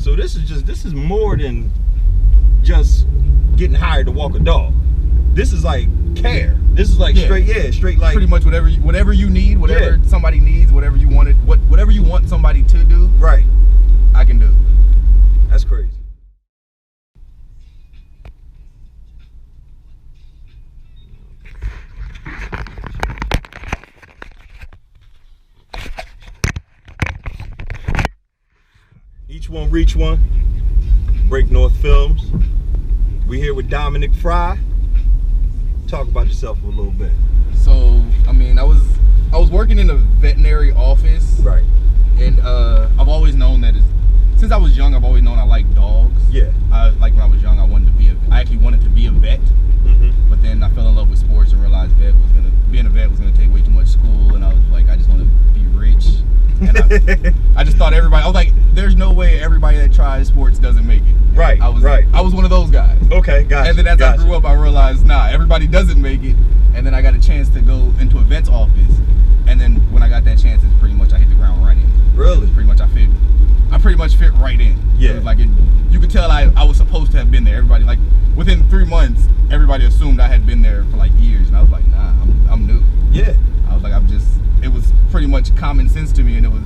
So this is more than just getting hired to walk a dog. This is like care. This is like straight like pretty much whatever you need, whatever somebody needs, whatever you want somebody to do. Right. I can do. That's crazy. Each one reach one. Breaknorthfilms. We here with Dominic Fry. Talk about yourself a little bit. So, I mean, I was working in a veterinary office. Right. And I've always known that since I was young, I've always known I like dogs. Yeah. Like when I was young, I actually wanted to be a vet. But then I fell in love with sports and realized being a vet was gonna take way too much school, and I was like, I just want to be rich. And I just thought I was like, there's no way everybody that tries sports doesn't make it. Right. I was one of those guys. Okay, gotcha. And then as I grew up, I realized, nah, everybody doesn't make it. And then I got a chance to go into a vet's office. And then when I got that chance, it's pretty much I hit the ground running. Really? Pretty much I pretty much fit right in. Yeah. It was like you could tell I was supposed to have been there. Everybody, like within 3 months, everybody assumed I had been there for like years, and I was like, nah, I'm new. Yeah. I was like, it was pretty much common sense to me, and it was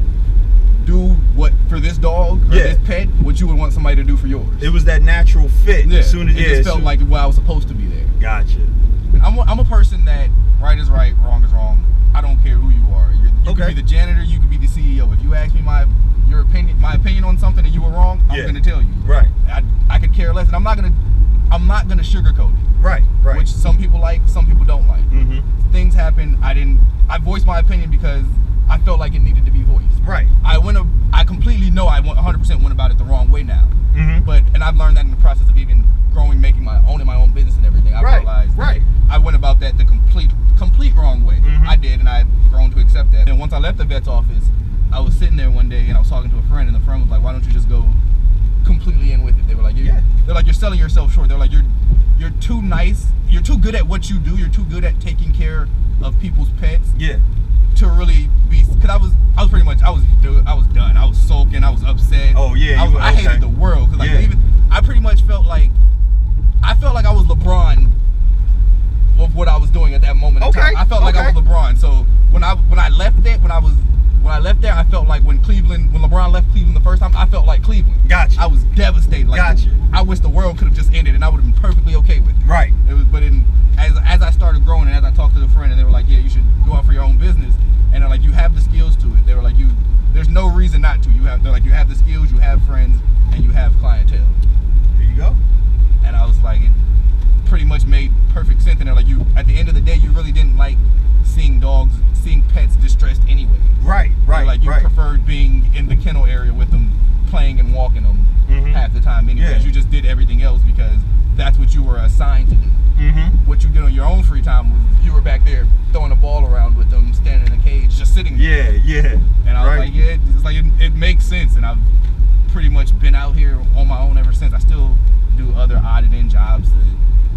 do what for this dog or this pet, what you would want somebody to do for yours. It was that natural fit. Yeah. As soon as it just felt like I was supposed to be there. Gotcha. I'm a person that right is right, wrong is wrong. I don't care who you are. You could be the janitor, you could be the CEO. If you ask me my opinion on something and you were wrong, I'm gonna tell you. Right. I could care less, and I'm not gonna sugarcoat it. Right. Right. Which some people like, some people don't like. Things happen. I voiced my opinion because I felt like it needed to be voiced. Right. I completely know I 100% went about it the wrong way now. And I've learned that in the process of even growing, owning my own business and everything. I realized that I went about that the complete wrong way. I did, and I've grown to accept that. And once I left the vet's office, I was sitting there one day and I was talking to a friend, and the friend was like, "Why don't you just go completely in with it?" They were like, they're like, "You're selling yourself short." They're like, "You're too nice. You're too good at what you do. You're too good at taking care of people's pets." Yeah. To really be, because I was pretty much, I was done. I was sulking. I was upset. Oh yeah. I hated the world, because I pretty much felt like I was LeBron of what I was doing at that moment in time. I felt like I was LeBron. So when I left there, I felt like when LeBron left Cleveland the first time, I felt like Cleveland. Gotcha. I was devastated. Like, I wish the world could have just ended, and I would have been perfectly okay with it. Right. As I started growing, and as I talked to the friend, and they were like, "Yeah, you should go out for your own business," and they're like, "You have the skills to it." They were like, "There's no reason not to." They're like, "You have the skills, you have friends, and you have clientele." There you go. And I was like, it pretty much made perfect sense. And they're like, at the end of the day, you really didn't like seeing pets distressed anyway. Right. Like you preferred being in the kennel area with them, playing and walking them half the time anyways. You just did everything else because that's what you were assigned to do. What you did on your own free time was you were back there throwing a ball around with them, standing in a cage, just sitting there. Yeah. And I was like, it's like it makes sense. And I've pretty much been out here on my own ever since. I still do other odd and end jobs to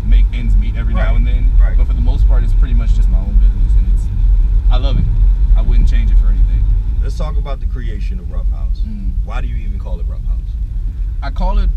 make ends meet every now and then. But for the most part, it's pretty much just my own business, and I love it. I wouldn't change it for anything. Let's talk about the creation of Ruff House. Why do you even call it Ruff House? I call it,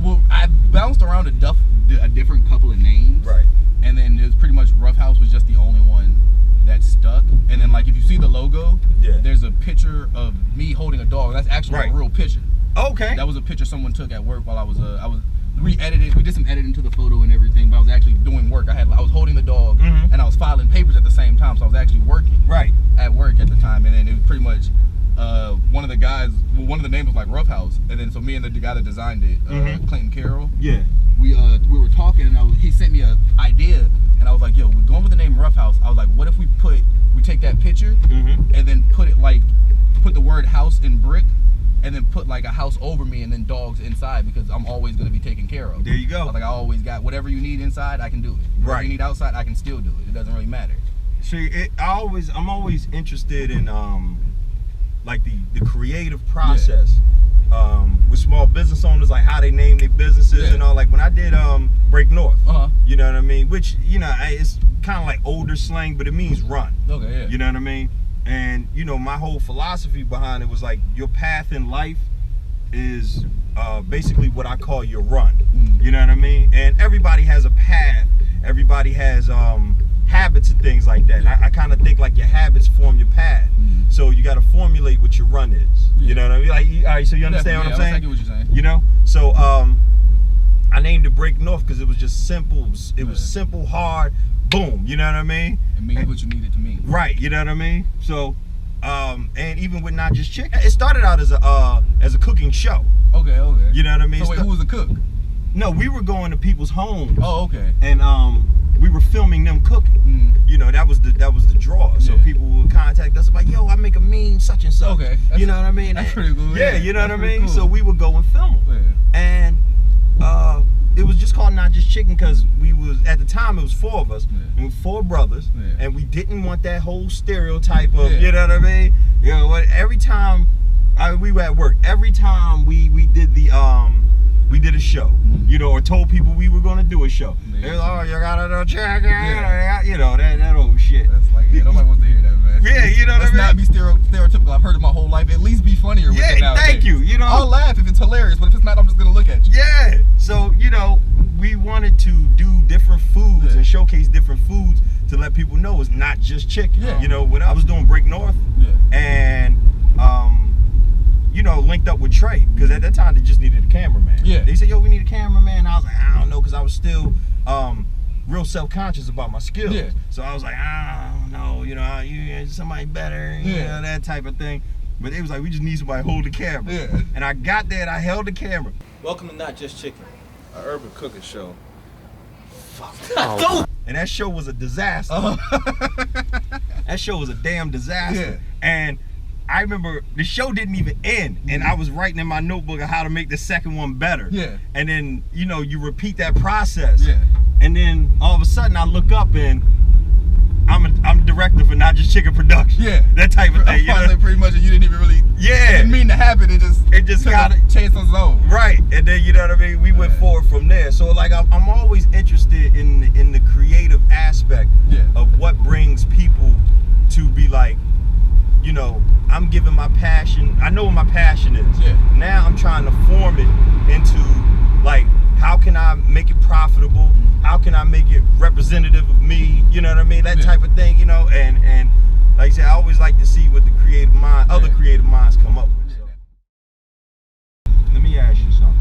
well, I bounced around a different couple of names. Right. And then it was pretty much Ruff House was just the only one that stuck. And then, like, if you see the logo, there's a picture of me holding a dog. That's actually a real picture. Okay. That was a picture someone took at work while I was re-edited. We did some editing to the photo and everything, but I was actually doing work. I was holding the dog and I was filing papers at the same time, so I was actually working at work at the time. And then it was pretty much one of the guys, one of the names was like Ruff House, and then so me and the guy that designed it, Clinton Carroll, we were talking, and he sent me an idea, and I was like, yo, we're going with the name Ruff House. I was like, what if we take that picture and then put the word house in brick, and then put like a house over me and then dogs inside, because I'm always going to be taken care of. There you go. Like, I always got whatever you need inside, I can do it. Whatever you need outside, I can still do it. It doesn't really matter. See, I'm always interested in like the creative process with small business owners, like how they name their businesses and all. Like when I did Breaknorth, you know what I mean? Which, you know, it's kind of like older slang, but it means run. Okay, yeah. You know what I mean? And, you know, my whole philosophy behind it was like, your path in life is basically what I call your run. You know what I mean? And everybody has a path. Everybody has habits and things like that. And I kind of think like your habits form your path. So you got to formulate what your run is. You know what I mean? Like, all right, so you understand what I'm saying? I get what you're saying. You know? So I named it Break North because it was just simple. It was simple, hard, boom. You know what I mean? It means what you need it to mean. Right. You know what I mean? So, and even with Not Just Chicken, it started out as a cooking show. Okay. You know what I mean? So wait, who was the cook? No, we were going to people's homes. Oh, okay. And we were filming them cooking. You know, that was the draw. So people would contact us about, yo, I make a mean such and such. Okay. You know what I mean? That's pretty cool. Yeah, you know what I mean? Cool. So we would go and film them. And it was just called Not Just Chicken because we was, at the time it was 4 of us, and we were 4 brothers, and we didn't want that whole stereotype of, you know what I mean? You know what? Every time we were at work, every time we did a show, you know, or told people we were gonna do a show. They was, oh, you gotta do chicken, you know, that old shit. That's like, nobody wants to hear that, man. Yeah, you know what I mean? Let's not be stereotypical. I've heard it my whole life. At least be funnier with it nowadays. Thank you. You know, I'll laugh if it's hilarious, but if it's not, I'm just gonna look at you. Yeah. So, you know, we wanted to do different foods and showcase different foods to let people know it's not just chicken. You know, when I was doing Break North, and you know, linked up with Trey, because at that time they just needed a cameraman. They said, yo, we need a cameraman. I was like, I don't know, because I was still real self-conscious about my skills. So I was like, I don't know, you know, you somebody better, you know, that type of thing. But it was like, we just need somebody to hold the camera. And I got there and I held the camera. Welcome to Not Just Chicken, an urban cooking show. And that show was a disaster. That show was a damn disaster. And I remember the show didn't even end, and I was writing in my notebook of how to make the second one better. And then, you know, you repeat that process. And then all of a sudden I look up and I'm director for Not Just Chicken Production. That type of thing. I was pretty much you didn't even really didn't mean to happen. It just got a chance on its own. Right. And then, you know what I mean, we went forward from there. So like I'm always interested in the creative aspect of what brings people to be like, you know, I'm giving my passion. I know what my passion is. Now I'm trying to form it into like, how can I make it profitable? How can I make it representative of me? You know what I mean? That type of thing, you know, and like I said, I always like to see what the creative mind, other creative minds come up with. So. Let me ask you something.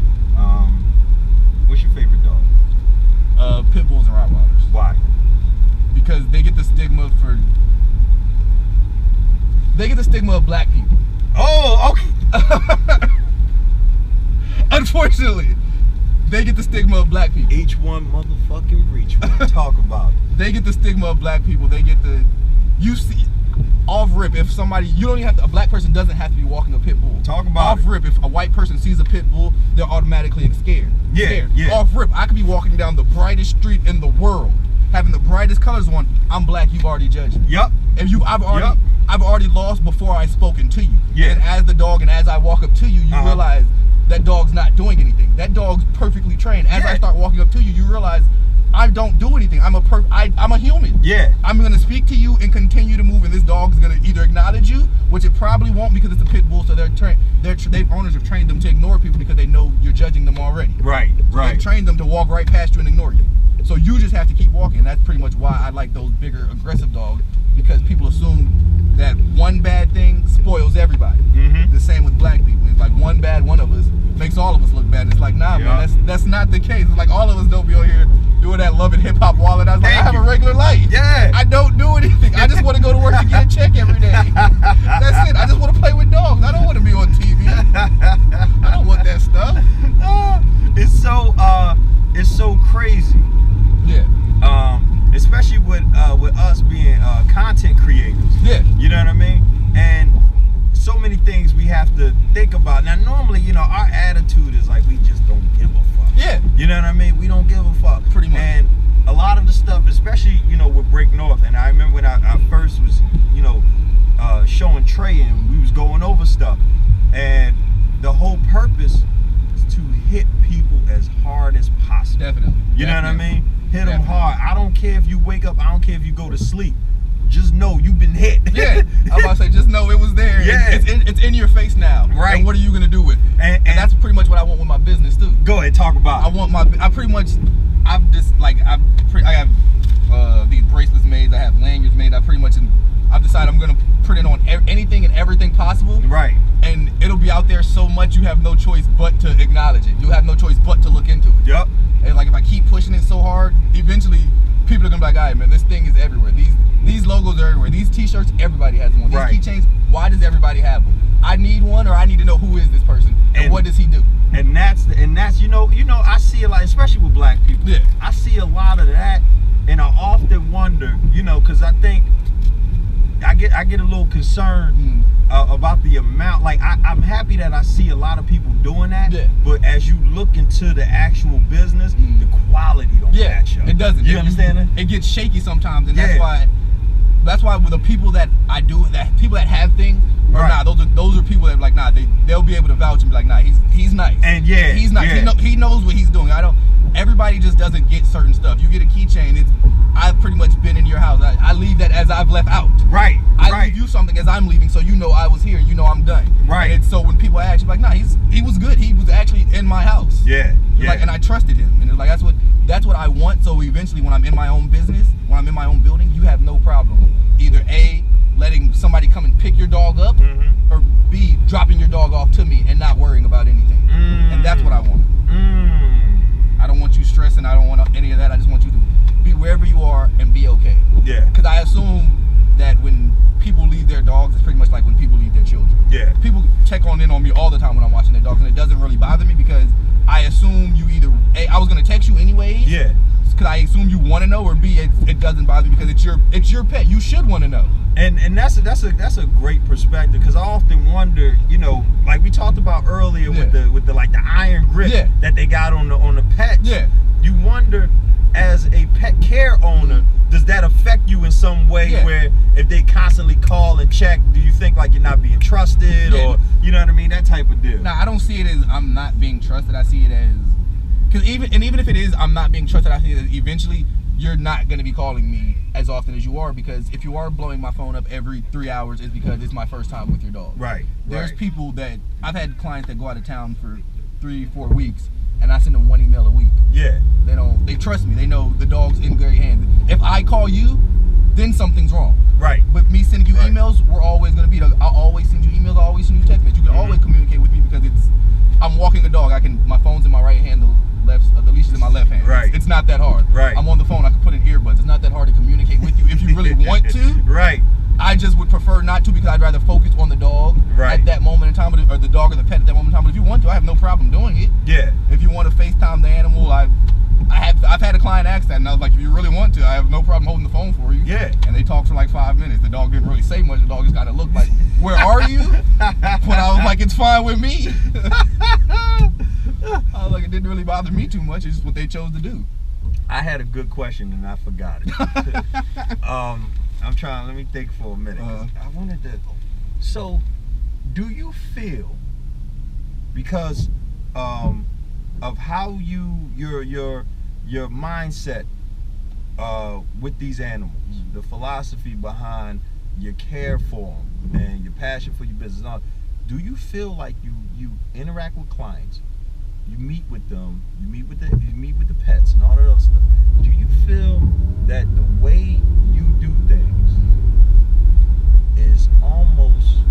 What's your favorite dog? Pit bulls and Rottweilers. Why? Because they get the stigma of black people. Oh, okay. Unfortunately, they get the stigma of black people. Each one motherfucking reach one. Talk about it. They get the stigma of black people. They get the, you see, off rip, if somebody, you don't even have to, a black person doesn't have to be walking a pit bull. Talk about off rip, if a white person sees a pit bull, they're automatically scared. Off rip, I could be walking down the brightest street in the world, having the brightest colors on. I'm black, you've already judged me. And I've already lost before I've spoken to you. And as the dog, and as I walk up to you, you realize that dog's not doing anything. That dog's perfectly trained. As I start walking up to you, you realize I don't do anything. I'm a human. I'm gonna speak to you and continue to move, and this dog's gonna either acknowledge you, which it probably won't because it's a pit bull, so their owners have trained them to ignore people because they know you're judging them already. They've trained them to walk right past you and ignore you. So you just have to keep walking. That's pretty much why I like those bigger, aggressive dogs, because people assume that one bad thing spoils everybody. The same with black people. It's like one bad one of us makes all of us look bad. It's like, nah, man, that's not the case. It's like all of us don't be on here doing that loving hip hop wallet. I was like, I have a regular life. I don't do anything. I just want to go to work to get a check every day. That's it. I just want to play with dogs. I don't want to be on TV. I don't want that stuff. It's so crazy. Especially with us being content creators. You know what I mean? And so many things we have to think about. Now, normally, you know, our attitude is like we just don't give a fuck. You know what I mean? We don't give a fuck. Pretty much. And a lot of the stuff, especially, you know, with Break North, and I remember when I first was, you know, showing Trey and we was going over stuff, and the whole purpose is to hit people as hard as possible. You know what I mean? Hit them hard. I don't care if you wake up. I don't care if you go to sleep. Just know you've been hit. I'm about to say, just know it was there. It's in your face now. And what are you gonna do with it? And what I want with my business too. Go ahead, talk about it. I have these bracelets made. I have lanyards made. I've decided I'm gonna print it on anything and everything possible. Right. And it'll be out there so much you have no choice but to acknowledge it. You have no choice but to look into it. Yep. And like if I keep pushing it so hard, eventually people are gonna be like, all right, man, this thing is everywhere. These logos are everywhere. These T-shirts, everybody has one. These keychains, why does everybody have them? I need one, or I need to know who is this person and what does he do. And that's you know I see a lot, especially with black people. Yeah. I see a lot of that, and I often wonder, because I think I get a little concerned about the amount. Like I'm happy that I see a lot of people doing that. Yeah. But as you look into the actual business, the quality don't match up. It doesn't. You understand that? It gets shaky sometimes, and that's why with the people that I do, that people that have things, or those are people that like, they'll be able to vouch and be like, he's nice. And he's nice. Yeah. He knows what he's doing. Everybody just doesn't get certain stuff. You get a keychain, I've pretty much been in your house. I leave that as I've left out. Right. I leave you something as I'm leaving, so you know I was here. You know I'm done. Right. And so when people ask, you're like, he was good. He was actually in my house. Yeah. Like, and I trusted him. And it's like that's what I want. So eventually, when I'm in my own business, when I'm in my own building, you have no problem either A, letting somebody come and pick your dog up, or B, dropping your dog off to me and not worrying about anything. And that's what I want. I don't want you stressing. I don't want any of that. I just want you to be wherever you are and be okay. Yeah. Because I assume that when people leave their dogs, it's pretty much like when people leave their children. Yeah. People check on me all the time when I'm watching their dogs, and it doesn't really bother me because I assume you either A, I was gonna text you anyways. Yeah. Because I assume you want to know, or B, it doesn't bother me because it's your pet. You should want to know. And that's a great perspective, because I often wonder, like we talked about earlier with the like the iron grip that they got on the pets. Yeah. You wonder, as a pet care owner, does that affect you in some way where if they constantly call and check, do you think like you're not being trusted, or you know what I mean, that type of deal? Nah, I don't see it as I'm not being trusted. I see it as, even if it is I'm not being trusted, I see that eventually you're not going to be calling me as often as you are, because if you are blowing my phone up every 3 hours, it's because it's my first time with your dog. Right. There's people that I've had clients that go out of town for 3-4 weeks, and I send them 1 email a week. Yeah. They trust me. They know the dog's in great hands. If I call you, then something's wrong. Right. But me sending you emails, we're always going to be. I'll always send you emails. I'll always send you text messages. You can always communicate with me because I'm walking a dog. My phone's in my right hand. The leash is in my left hand. Right. It's not that hard. Right. I'm on the phone. I can put in earbuds. It's not that hard to communicate with you if you really want to. Right. I just would prefer not to, because I'd rather focus on the dog at that moment in time, or the dog or the pet at that moment in time. But if you want to, I have no problem doing it. Yeah. If you want to FaceTime the animal, I've had a client ask that, and I was like, if you really want to, I have no problem holding the phone for you. Yeah. And they talked for like 5 minutes. The dog didn't really say much. The dog just kind of looked like, where are you? But I was like, it's fine with me. I was like, it didn't really bother me too much. It's just what they chose to do. I had a good question and I forgot it. Let me think for a minute. I wanted to. So, do you feel, because of how your mindset with these animals, the philosophy behind your care for them and your passion for your business, do you feel like you interact with clients, you meet with them, you meet with the pets and all that other stuff, do you feel that the way you do things is almost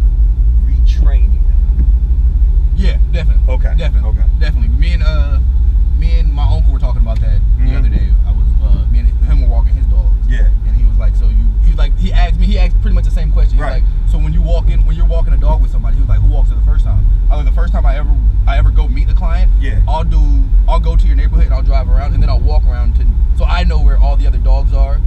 retraining them? Yeah, definitely. Okay. Definitely. Me and my uncle were talking about that the other day. I was me and him were walking his dogs. Yeah. And he was like, he asked pretty much the same question. He was like, so when you're walking a dog with somebody, he was like, who walks it the first time? I was like, the first time I ever go meet a client, I'll go to your neighborhood and I'll drive around, and then I'll walk around so I know where all the other dogs are.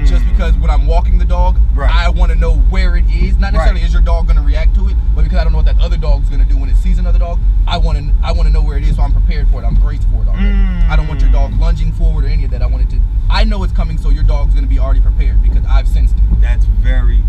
Just because when I'm walking the dog, I want to know where it is. Not necessarily is your dog going to react to it, but because I don't know what that other dog's going to do when it sees another dog, I want to know where it is, so I'm prepared for it. I'm braced for it already. I don't want your dog lunging forward or any of that. I know it's coming, so your dog's going to be already prepared because I've sensed it. That's very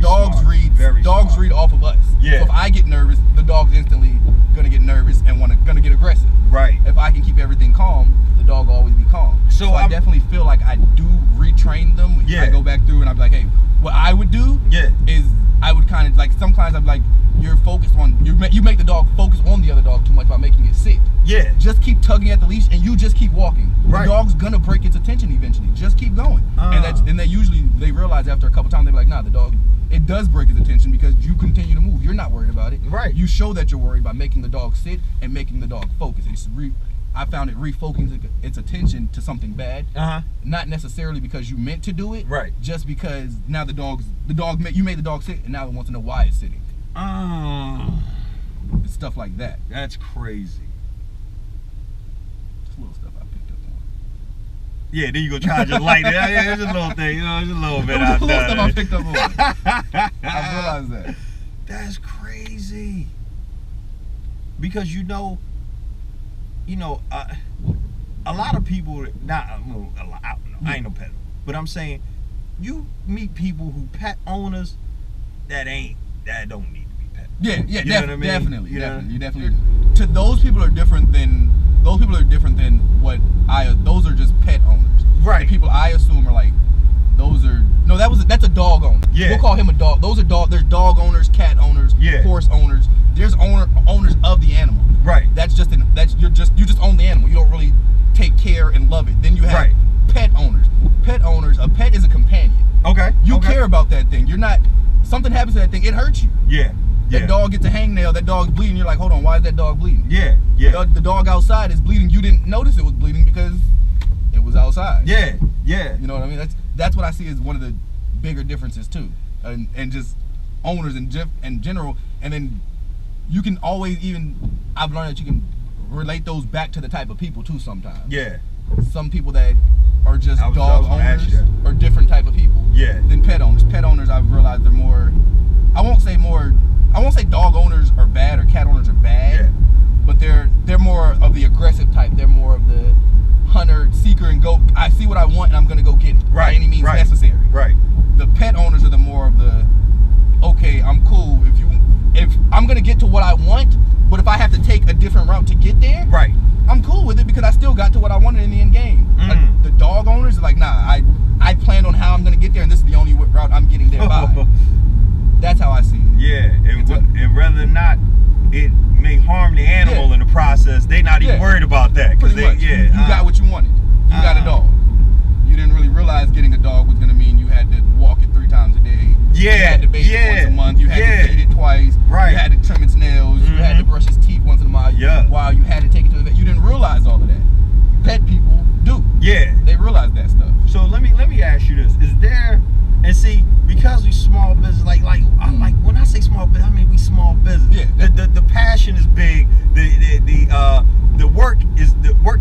dogs smart. read off of us. Yeah. So if I get nervous, the dog's instantly gonna get nervous and gonna get aggressive. Right. If I can keep everything calm, the dog will always be calm. So I definitely feel like I do retrain them. Yeah. I go back through and I'd be like, hey, what I would do is I would kind of like, some clients I'd be like, you're focused on you make the dog focus on the other dog too much by making it sit. Yeah. Just keep tugging at the leash and you just keep walking. Right. The dog's gonna break its attention eventually. Just keep going. And they realize after a couple times, they're like, nah, the dog, it does break its attention because you continue to move. You're not worried about it. Right. You show that you're worried by making the dog sit and making the dog focus. I found it refocusing its attention to something bad. Not necessarily because you meant to do it. Right. Just because now you made the dog sit and now it wants to know why it's sitting. It's stuff like that. That's crazy. Just little stuff I picked up on. Yeah, then you go try to just light it. Yeah, it's a little thing, just a little bit. It was a little stuff I picked up on. I realized that. That's crazy. Because a lot of people. I ain't no pet, but I'm saying you meet people who pet owners that don't need to be pet. Yeah, you know what I mean? Definitely. You definitely. To those people are different than what those are just pet owners. Right. The people I assume are like that's a dog owner. Yeah. We'll call him a dog. There's dog owners, cat owners, horse owners. There's owners of the animal. Right. You just own the animal. You don't really take care and love it. Then you have pet owners. Pet owners, a pet is a companion. Okay. You care about that thing. Something happens to that thing, it hurts you. Yeah. That dog gets a hangnail, that dog's bleeding, you're like, hold on, why is that dog bleeding? Yeah. The dog outside is bleeding, you didn't notice it was bleeding because it was outside. Yeah. You know what I mean? That's what I see as one of the bigger differences too. And just owners in general. And then you can always I've learned that you can relate those back to the type of people too sometimes. Yeah. Some people that are just dog owners are different type of people than pet owners. Pet owners, I've realized they're more, I won't say dog owners are bad or cat owners are bad, but they're more of the aggressive type. They're more of the hunter, seeker, and go, I see what I want and I'm going to go get it by any means necessary. Right. The pet owners are the more of the, okay, I'm cool. If I'm going to get to what I want, but if I have to take a different route to get there, I'm cool with it because I still got to what I wanted in the end game. The dog owners are like, nah, I planned on how I'm going to get there and this is the only route I'm getting there by. That's how I see it. Yeah, and whether or not it may harm the animal in the process, they not even worried about that. Pretty much. You got what you wanted. You got a dog. You didn't really realize getting a dog was going to mean you had to walk it 3 times a day. You had to bathe it once a month. You had to feed it twice. You had to trim its nails. You had to brush its teeth once in a while. You had to take it to the vet. You didn't realize all of that. Pet people do. They realize that stuff. So let me ask you this: is there, and see, because we small business, like when I say small business, I mean we small business. The passion is big. The work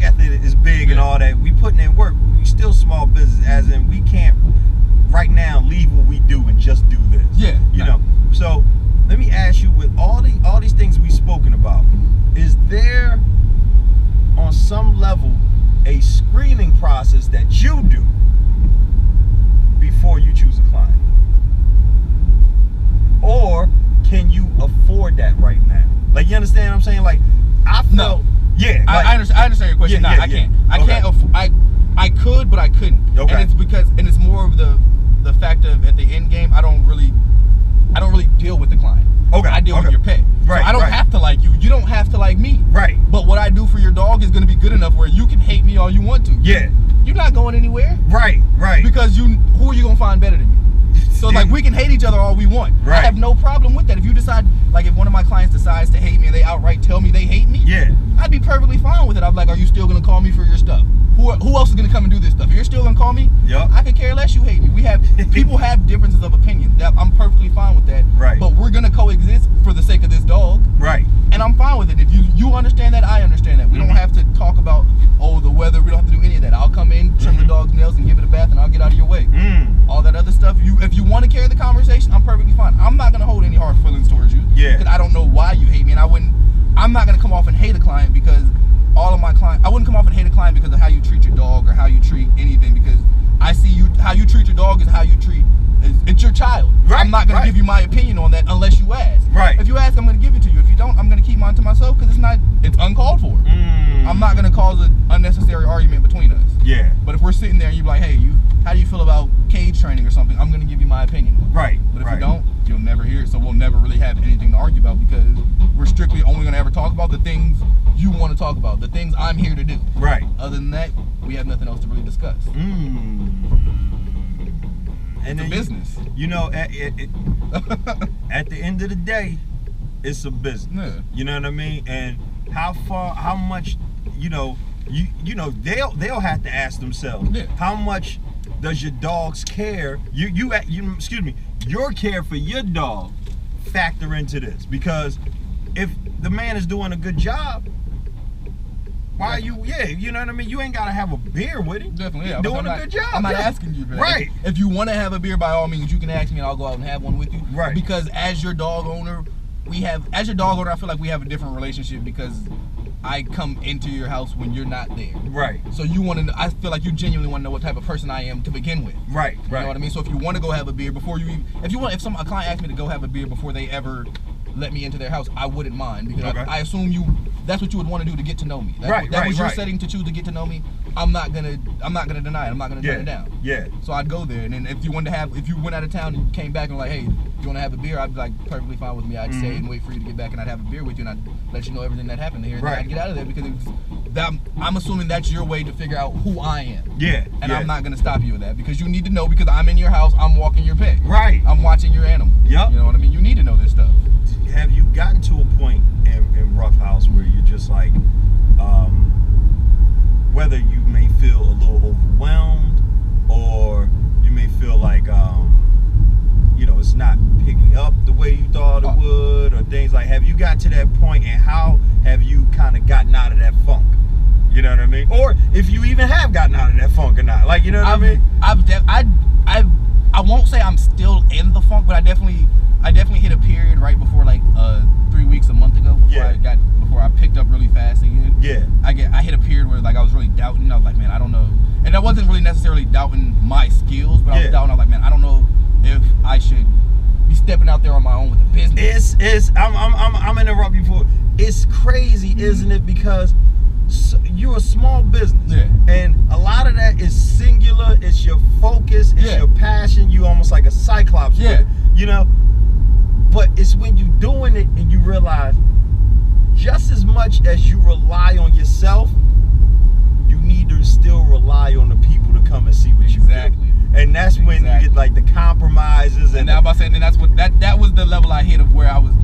ethic is big and all that. We putting in work. We still small business, as in we can't right now leave what we do and just do this. You know. So let me ask you, with all these things we've spoken about, is there on some level a screening process that you do before you choose a client? Or can you afford that right now? Like, you understand what I'm saying? Like, I feel... No. Yeah. Like, I understand your question. I can't. I could, but I couldn't. Okay. And it's more of the fact of at the end game, I don't really deal with the client. Okay. I deal with your pet. Right. So I don't have to like you. You don't have to like me. Right. But what I do for your dog is going to be good enough where you can hate me all you want to. Yeah. You're not going anywhere. Right. Because who are you going to find better than me? So like we can hate each other all we want. I have no problem with that. If you decide, like if one of my clients decides to hate me and they outright tell me they hate me, I'd be perfectly fine with it. I'm like, are you still gonna call me for your stuff? Who else is gonna come and do this stuff? If you're still gonna call me, I could care less you hate me. People have differences of opinion. I'm perfectly fine with that. But we're gonna coexist for the sake of this dog. And I'm fine with it. If you understand that, I understand that. We don't have to talk about the weather. We don't have to do any of that. I'll come in, trim the dog's nails, and give it a bath, and I'll get out of your way. All that other stuff. If you want to carry the conversation, I'm perfectly fine. I'm not gonna hold any hard feelings towards you. Because I don't know why you hate me, and I'm not gonna come off and hate a client because all of my clients. I wouldn't come off and hate a client because of how you treat your dog or how you treat anything. Because I see how you treat your dog is how you treat. It's your child. I'm not gonna give you my opinion on that unless you ask. If you ask, I'm gonna give it to you. If you don't, I'm gonna keep mine to myself because it's uncalled for. I'm not gonna cause an unnecessary argument between us. But if we're sitting there and you're like, hey, how do you feel about cage training or something? I'm gonna give you my opinion. But if you don't, you'll never hear it. So we'll never really have anything to argue about. about the things you want to talk about, the things I'm here to do. Right. Other than that, we have nothing else to really discuss. And it's a business. You know, at the end of the day, it's a business. Yeah. You know what I mean? And how much, you know, they'll have to ask themselves, how much does your dogs care? Your care for your dog factor into this? Because if the man is doing a good job, why are you? Yeah, you know what I mean. You ain't gotta have a beer with him. Definitely, You're doing a good job. I'm not asking you for that. Right. If you want to have a beer, by all means, you can ask me, and I'll go out and have one with you. Right. Because as your dog owner, I feel like we have a different relationship because I come into your house when you're not there. Right. So I feel like you genuinely want to know what type of person I am to begin with. Right. You know what I mean? So if you want to go have a beer before you, if a client asks me to go have a beer before they ever let me into their house, I wouldn't mind because I assume that's what you would want to do to get to know me. That was your setting to choose to get to know me. I'm not gonna deny it. I'm not gonna turn it down. Yeah. So I'd go there, and then if you went out of town and you came back and like, hey, you want to have a beer? I'd be like, perfectly fine with me. I'd stay and wait for you to get back, and I'd have a beer with you, and I'd let you know everything that happened here, and then I'd get out of there because I'm assuming that's your way to figure out who I am. Yeah. And I'm not gonna stop you with that because you need to know because I'm in your house. I'm walking your pet. Right. I'm watching your animal. Yep. You know what I mean? You need to know this stuff. Have you gotten to a point in Ruff House where you're just like, whether you may feel a little overwhelmed or you may feel like, it's not picking up the way you thought it would, or things like, have you got to that point, and how have you kind of gotten out of that funk? You know what I mean? Or if you even have gotten out of that funk or not, like, you know what I mean? I won't say I'm still in the funk, but I definitely hit a period right before, like 3 weeks, a month ago, before I picked up really fast again. Yeah. I hit a period where like I was really doubting. I was like, man, I don't know. And I wasn't really necessarily doubting my skills, but I was doubting. I was like, man, I don't know if I should be stepping out there on my own with a business. I'm interrupting you for. It's crazy, isn't it? Because you're a small business, and a lot of that is singular. It's your focus, it's your passion. You almost like a cyclops, with it, you know. But it's when you're doing it and you realize, just as much as you rely on yourself, you need to still rely on the people to come and see what you do. And that's when you get like the compromises. And now, about saying that's what that was the level I hit of where I was.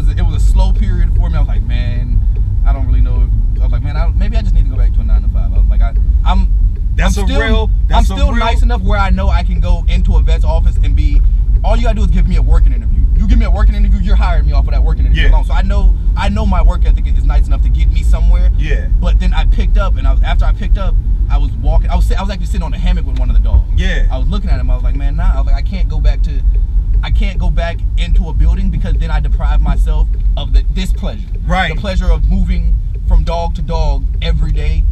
It was a slow period for me. I was like, man, I don't really know. I was like, man, maybe I just need to go back to a 9 to 5. I was like, I'm still nice enough where I know I can go into a vet's office and be. All you gotta do is give me a working interview. You give me a working interview, you're hiring me off of that working interview alone. So I know my work ethic is nice enough to get me somewhere. Yeah. But then I picked up, and after I picked up, I was walking. I was actually sitting on a hammock with one of the dogs. Yeah. I was looking at him. I was like, man, I was like, I can't go back into a building because then I deprive myself of this pleasure. Right. The pleasure of moving from dog to dog every day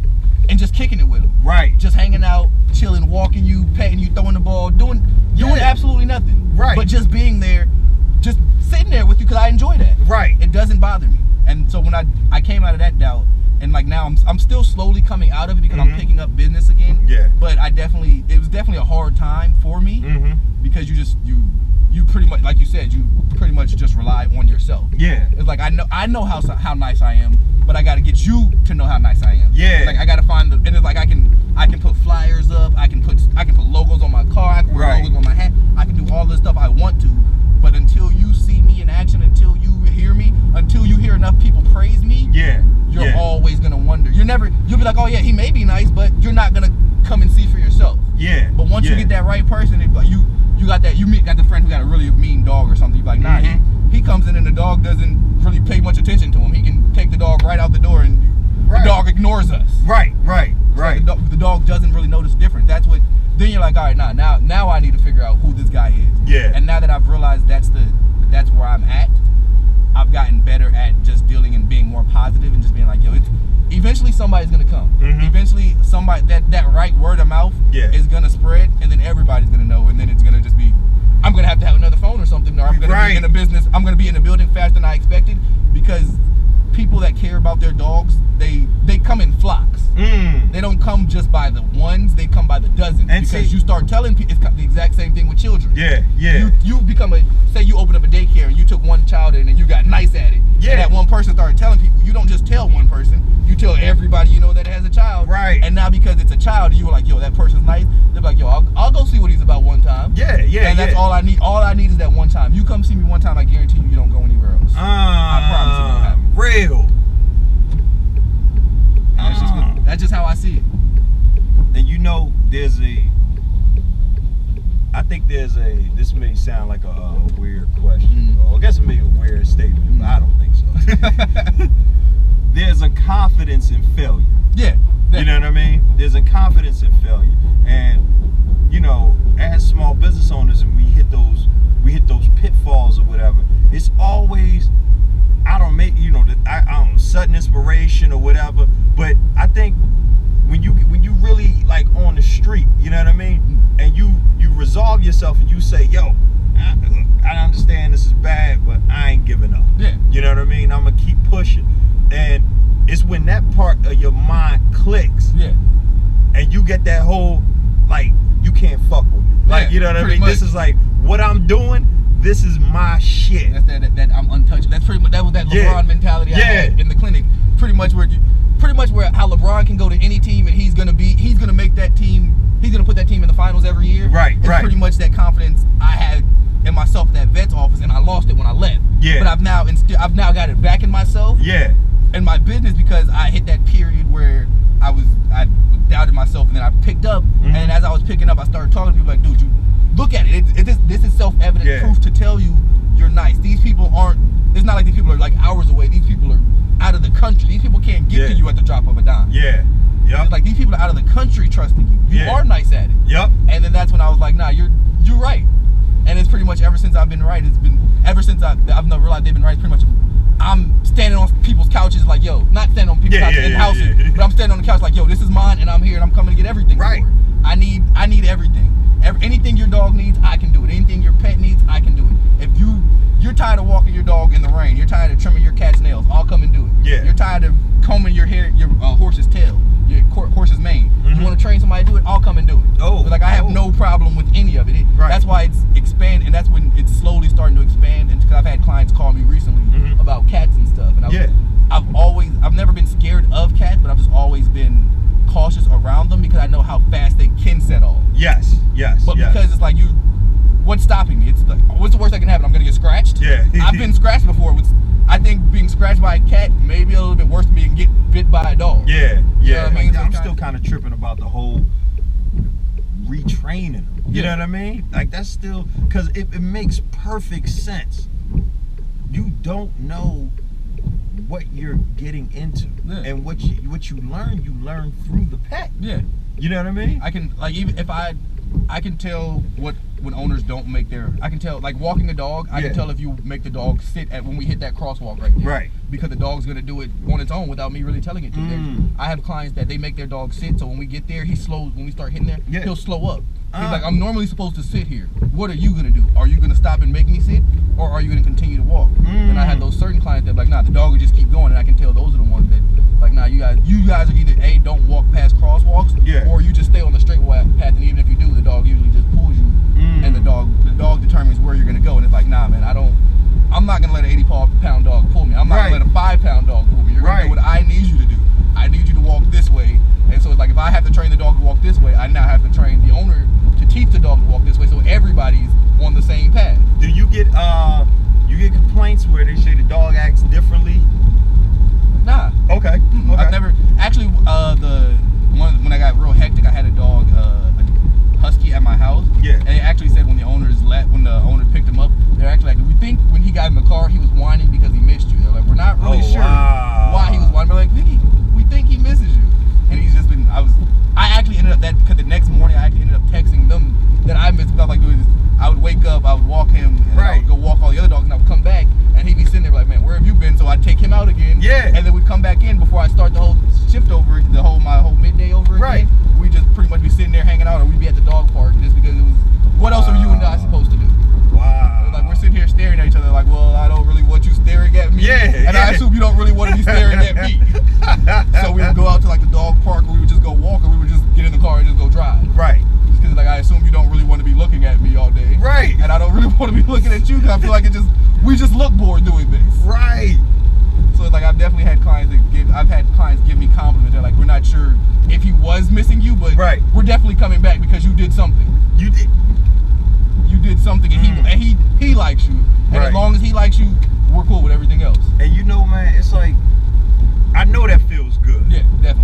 and just kicking it with them. Right. Just hanging out, chilling, walking you, petting you, throwing the ball, doing absolutely nothing. Right. But just being there, just sitting there with you because I enjoy that. Right. It doesn't bother me. And so when I came out of that doubt, and like now I'm still slowly coming out of it because I'm picking up business again. Yeah. But it was definitely a hard time for me because you pretty much, like you said, you pretty much just rely on yourself. Yeah. It's like I know how nice I am, but I got to get you to know how nice I am. Yeah. It's like I got to find and it's like I can put flyers up, I can put logos on my car, I can wear logos on my hat, I can do all this stuff I want to, but until you see me in action, until you hear me, until you hear enough people praise me, you're always gonna wonder. You'll be like, oh yeah, he may be nice, but you're not gonna come and see for yourself. Yeah. But once you get that right person, you got the friend who got a really mean dog or something, you be like, nah, he comes in and the dog doesn't really pay much attention to him. He can take the dog right out the door and the dog ignores us. Right. So the dog doesn't really notice difference. Then you're like, all right, now I need to figure out who this guy is. Yeah. And now that I've realized that's where I'm at, I've gotten better at just dealing and being more positive and just being like, yo, eventually somebody's gonna come. Eventually somebody that right word of mouth is gonna spread, and then everybody's gonna know, and then it's gonna just be, I'm gonna have to have another phone or something, or I'm gonna be in a business. I'm gonna be in a building faster than I expected because people that care about their dogs, they come in flocks. They don't come just by the ones, they come by the dozens. And because you start telling people, it's the exact same thing with children. Yeah. You become say you open up a daycare and you took one child in and you got nice at it. and that one person started telling people, you don't just tell one person, you tell everybody you know that has a child. Right. And now because it's a child, you were like, yo, that person's nice. They're like, yo, I'll go see what he's about one time. Yeah. And that's all I need. All I need is that one time. You come see me one time, I guarantee you don't go anywhere else. I promise you won't happen. Real. That's just how I see it. And you know, this may sound like a weird question. Or I guess it may be a weird statement, but I don't think so. There's a confidence in failure. Yeah. You know what I mean? There's a confidence in failure. And, you know, as small business owners, and we hit those pitfalls or whatever, it's always, sudden inspiration or whatever. But I think when you really like on the street, you know what I mean, and you resolve yourself and you say, yo, I understand this is bad, but I ain't giving up. Yeah. You know what I mean? I'm gonna keep pushing. And it's when that part of your mind clicks. Yeah. And you get that whole, like, you can't fuck with me. Like, you know what I mean? Much. This is like what I'm doing. This is my shit. That's that I'm untouched. That's pretty much that was that LeBron mentality I had in the clinic. Pretty much where how LeBron can go to any team and he's gonna make that team. He's gonna put that team in the finals every year. Right. It's pretty much that confidence I had in myself at that vet's office, and I lost it when I left. Yeah. But I've now got it back in myself. Yeah. In my business, because I hit that period where I doubted myself, and then I picked up, and as I was picking up, I started talking to people like, dude, you look at it. This is self-evident proof to tell you you're nice. These people aren't. It's not like these people are like hours away. These people are out of the country. These people can't get to you at the drop of a dime. Yeah. Yep. It's like these people are out of the country trusting you. You are nice at it. Yep. And then that's when I was like, nah, you're right. And it's pretty much ever since I've been right. It's been ever since I've never realized they've been right. It's pretty much I'm standing on people's couches like, yo, not standing on people's couches in houses, but I'm standing on the couch like, yo, this is mine, and I'm here, and I'm coming to get everything. Right. I need everything. Anything your dog needs, I can do it. Anything your pet needs, I can do it. If you're tired of walking your dog in the rain, you're tired of trimming your cat's nails, I'll come and do it. Yeah. You're tired of combing your hair, your horse's tail, your horse's mane. You want to train somebody to do it, I'll come and do it. Oh. But like I have no problem with any of it. That's why it's expanded, and that's when it's slowly starting to expand. And because I've had clients call me recently about cats and stuff, and I've never been scared of cats, but I've just always been cautious around them because I know how fast they can set off. Yes. But because it's like what's stopping me? It's like, what's the worst that can happen? I'm gonna get scratched. Yeah. I've been scratched before. I think being scratched by a cat may be a little bit worse than being bit by a dog. Yeah. You know what I mean? I'm still kind of tripping about the whole retraining them. You know what I mean? Like that's still, because it makes perfect sense. You don't know what you're getting into, and what you learn through the pet. Yeah. You know what I mean? I can, like, even if I can tell when owners don't make I can tell, like walking a dog, I can tell if you make the dog sit when we hit that crosswalk right there. Right. Because the dog's gonna do it on its own without me really telling it to. I have clients that they make their dog sit, so when we get there, he slows, when we start hitting there, he'll slow up. He's like, I'm normally supposed to sit here. What are you gonna do? Are you gonna stop and make me sit, or are you gonna continue to walk? And I had those certain clients that like, nah, the dog will just keep going, and I can tell those are the ones that like, nah, you guys are either A, don't walk past crosswalks, or you just stay on the straight path, and even if you do, the dog usually just pulls you, and the dog determines where you're gonna go, and it's like, nah, man, I'm not gonna let an 80-pound dog pull me. I'm not gonna let a 5-pound dog pull me. You're gonna do what I need you to do. I need you to walk this way, and so it's like if I have to train the dog to walk this way, I now have to train the owner to teach the dog to walk this way, so everybody's on the same path. Do you get complaints where they say the dog acts differently? Nah. Okay. I've never actually. When I got real hectic, I had a dog, a husky at my house. Yeah. And they actually said when the owner picked him up, they're actually like, we think when he got in the car, he was whining because he missed you. They're like, we're not really sure why he was whining. We're like, we think he misses you. And he's just been. I actually ended up because the next morning I actually ended up texting them that I missed. I was like, I would wake up, I would walk him, and I would go walk all the other dogs, and I would come back, and he'd be sitting there like, man, where have you been? So I'd take him out again. Yeah. And then we'd come back in before I start the whole shift over, my whole midday over again. We just pretty much be sitting there hanging out, or we'd be at the dog park just because it was. What else are you and I supposed to do? Wow. Like we're sitting here staring at each other like, well, I don't really want you staring at me. Yeah. And I assume you don't really want to be staring at me. So we would go out to like the dog park, or we would just go walk, or we would just get in the car and just go drive. Right. Just because like I assume you don't really want to be looking at me all day. Right. And I don't really want to be looking at you because I feel like we just look bored doing this. Right. I've definitely had clients give me compliments. They're like, we're not sure if he was missing you, but we're definitely coming back because you did something. You did something, and he likes you. And as long as he likes you, we're cool with everything else. And you know, man, it's like, I know that feels good. Yeah, definitely.